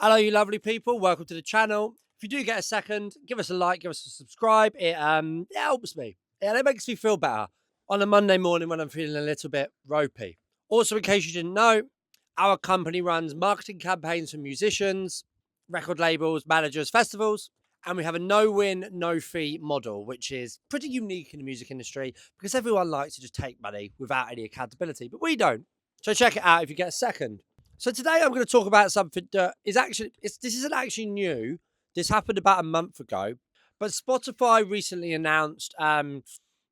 Hello, you lovely people. Welcome to the channel. If you do get a second, give us a like, give us a subscribe. It helps me. It makes me feel better on a Monday morning when I'm feeling a little bit ropey. Also, in case you didn't know, our company runs marketing campaigns for musicians, record labels, managers, festivals, and we have a no-win, no-fee model, which is pretty unique in the music industry because everyone likes to just take money without any accountability, but we don't. So check it out if you get a second. So today I'm going to talk about something that is actually, this isn't actually new. This happened about a month ago, but Spotify recently announced that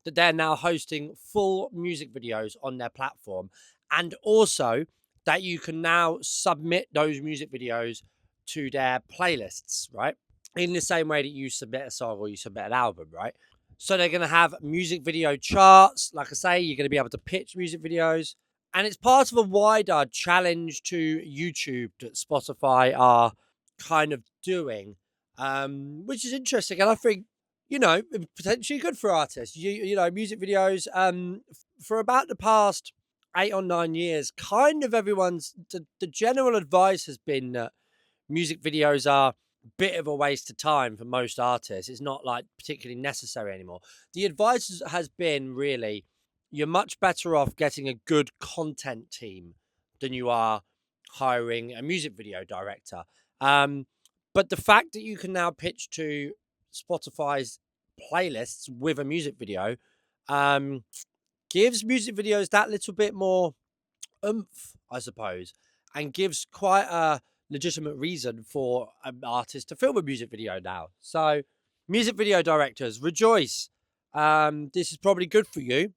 they're now hosting full music videos on their platform, and also that you can now submit those music videos to their playlists, right? In the same way that you submit a song or you submit an album, right? So they're going to have music video charts. Like I say, you're going to be able to pitch music videos. And it's part of a wider challenge to YouTube that Spotify are kind of doing, which is interesting. And I think, potentially good for artists. Music videos, for about the past 8 or 9 years, kind of the general advice has been that music videos are a bit of a waste of time for most artists. It's not like particularly necessary anymore. The advice has been really, you're much better off getting a good content team than you are hiring a music video director. But the fact that you can now pitch to Spotify's playlists with a music video gives music videos that little bit more oomph, I suppose, and gives quite a legitimate reason for an artist to film a music video now. So, music video directors, rejoice. This is probably good for you.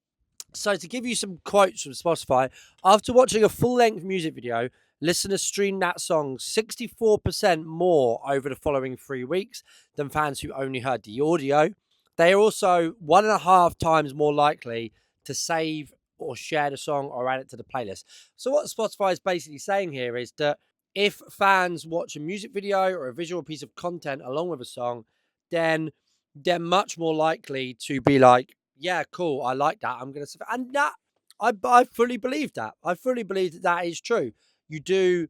So, to give you some quotes from Spotify, after watching a full-length music video, listeners streamed that song 64% more over the following 3 weeks than fans who only heard the audio. They are also 1.5 times more likely to save or share the song or add it to the playlist. So what Spotify is basically saying here is that if fans watch a music video or a visual piece of content along with a song, then they're much more likely to be like, yeah, cool, I like that, I'm going to... And that, I fully believe that. I fully believe that is true. You do,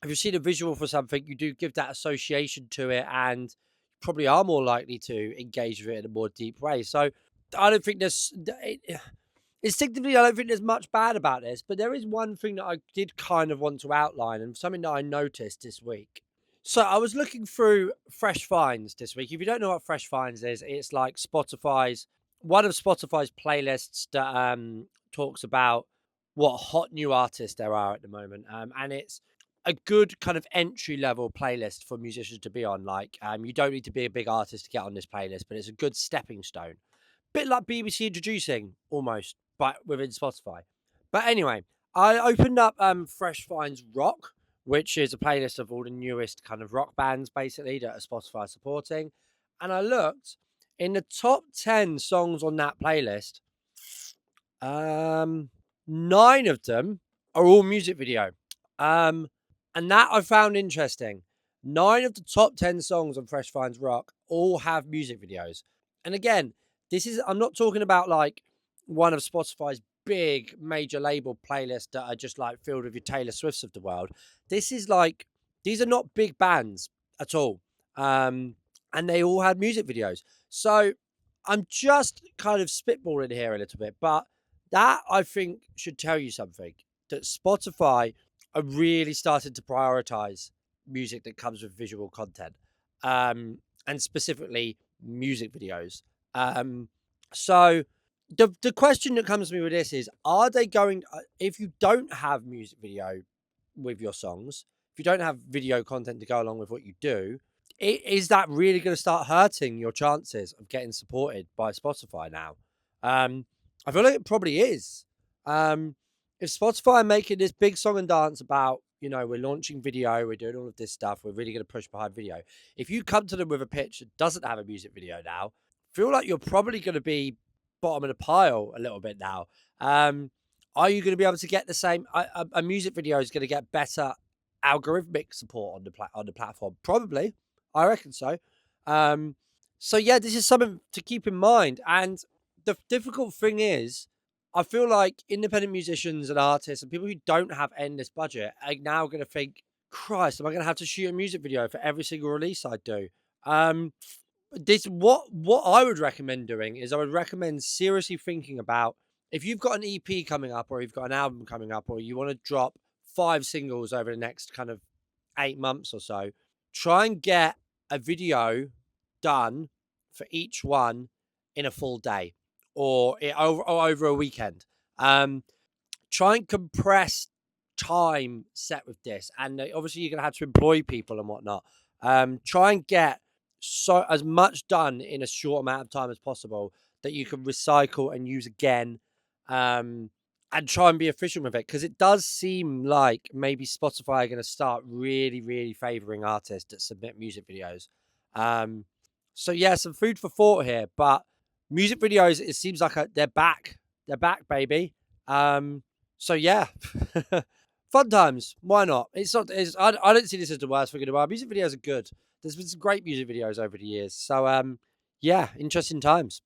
if you see the visual for something, you do give that association to it and probably are more likely to engage with it in a more deep way. So I don't think instinctively, I don't think there's much bad about this, but there is one thing that I did kind of want to outline and something that I noticed this week. So I was looking through Fresh Finds this week. If you don't know what Fresh Finds is, it's like one of Spotify's playlists that talks about what hot new artists there are at the moment. And it's a good kind of entry level playlist for musicians to be on. Like, you don't need to be a big artist to get on this playlist, but it's a good stepping stone. Bit like BBC Introducing almost, but within Spotify. But anyway, I opened up Fresh Finds Rock, which is a playlist of all the newest kind of rock bands basically that are Spotify supporting. And I looked in the top 10 songs on that playlist, 9 of them are all music video. And that I found interesting. 9 of the top 10 songs on Fresh Finds Rock all have music videos. And again, I'm not talking about like one of Spotify's big major label playlists that are just like filled with your Taylor Swifts of the world. This is like, these are not big bands at all. And they all had music videos. So I'm just kind of spitballing here a little bit, but that I think should tell you something, that Spotify are really starting to prioritize music that comes with visual content, and specifically music videos. So the question that comes to me with this is, are they going, if you don't have music video with your songs, if you don't have video content to go along with what you do, is that really going to start hurting your chances of getting supported by Spotify now? I feel like it probably is. If Spotify are making this big song and dance about, we're launching video, we're doing all of this stuff, we're really going to push behind video. If you come to them with a pitch that doesn't have a music video now, feel like you're probably going to be bottom of the pile a little bit now. Are you going to be able to get the same? A music video is going to get better algorithmic support on the platform. Probably, I reckon so. So yeah, this is something to keep in mind. And the difficult thing is, I feel like independent musicians and artists and people who don't have endless budget are now going to think, Christ, am I going to have to shoot a music video for every single release I do? What I would recommend doing is I would recommend seriously thinking about if you've got an EP coming up or you've got an album coming up or you want to drop 5 singles over the next kind of 8 months or so, try and get a video done for each one in a full day or over a weekend. Try and compress time set with this, and obviously you're going to have to employ people and whatnot. Try and get as much done in a short amount of time as possible that you can recycle and use again, and try and be efficient with it, because it does seem like maybe Spotify are going to start really favoring artists that submit music videos. So yeah, some food for thought here, but music videos, it seems like they're back, baby. So yeah, fun times. Why not? It's not. I don't see this as the worst thing in the world. Music videos are good. There's been some great music videos over the years. So yeah, interesting times.